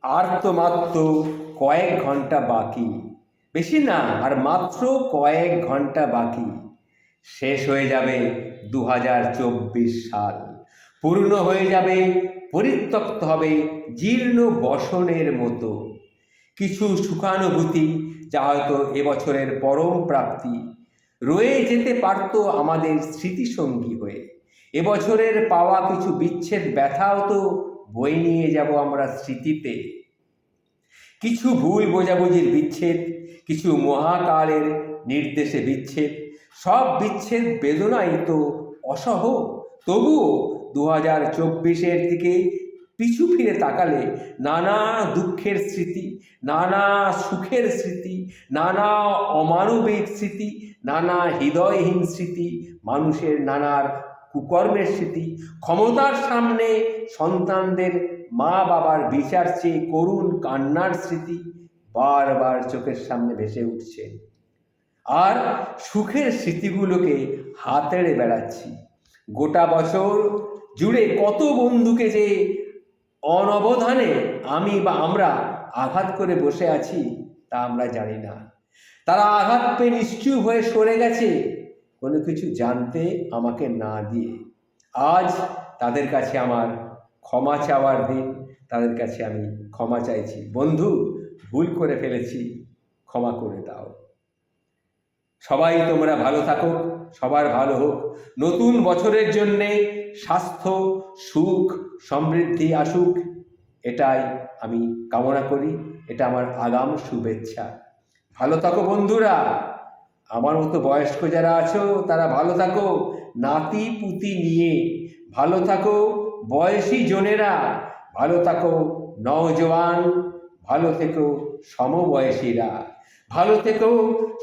আর তো মাত্র কয়েক ঘন্টা বাকি, বেশি না, আর মাত্র কয়েক ঘন্টা বাকি। শেষ হয়ে যাবে 2024 সাল, পূর্ণ হয়ে যাবে, পরিত্যক্ত হবে জীর্ণ বসনের মতো কিছু সুখানুভূতি, যা হয়তো এবছরের পরম প্রাপ্তি রয়ে যেতে পারত আমাদের স্মৃতিসঙ্গী হয়ে। এবছরের পাওয়া কিছু বিচ্ছেদ ব্যথাও তো বয়ে নিয়ে যাব আমরা স্মৃতিতে। কিছু ভুল বোঝাবুঝির বিচ্ছেদ, কিছু মহাকালের নির্দেশে বিচ্ছেদ, সব বিচ্ছেদ বেদনাই তো অসহ। তবুও 2024-এর দিকে পিছু ফিরে তাকালে নানা দুঃখের স্মৃতি, নানা সুখের স্মৃতি, নানা অমানবিক স্মৃতি, নানা হৃদয়হীন স্মৃতি, মানুষের নানার কুকর্মের স্মৃতি, ক্ষমতার সামনে সন্তানদের মা বাবার বিচার চেয়ে করুণ কান্নার স্মৃতি বারবার চোখের সামনে ভেসে উঠছে। আর সুখের স্মৃতিগুলোকে হাতেড়ে বেড়াচ্ছি। গোটা বছর জুড়ে কত বন্ধুকে যে অনবধানে আমি বা আমরা আঘাত করে বসে আছি তা আমরা জানি না। তারা আঘাত পেয়ে নিশ্চুপ হয়ে সরে গেছে কোনো কিছু জানতে আমাকে না দিয়ে। আজ তাদের কাছে আমার ক্ষমা চাওয়ার দিন, তাদের কাছে আমি ক্ষমা চাইছি। বন্ধু, ভুল করে ফেলেছি, ক্ষমা করে দাও। সবাই তোমরা ভালো থাকো, সবার ভালো হোক। নতুন বছরের জন্যে স্বাস্থ্য, সুখ, সমৃদ্ধি আসুক, এটাই আমি কামনা করি। এটা আমার আগাম শুভেচ্ছা। ভালো থাকো বন্ধুরা, আমার মতো বয়স্ক যারা আছো তারা ভালো থাকো নাতি পুতি নিয়ে, ভালো থাকো বয়সী জনেরা, ভালো থাকো নওজওয়ান, ভালো থেকো সমবয়সীরা, ভালো থেকো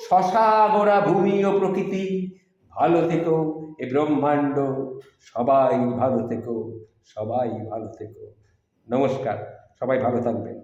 শশাগোরা ভূমি ও প্রকৃতি, ভালো থেকো এ ব্রহ্মাণ্ড। সবাই ভালো থেকো, সবাই ভালো থেকো। নমস্কার, সবাই ভালো থাকবেন।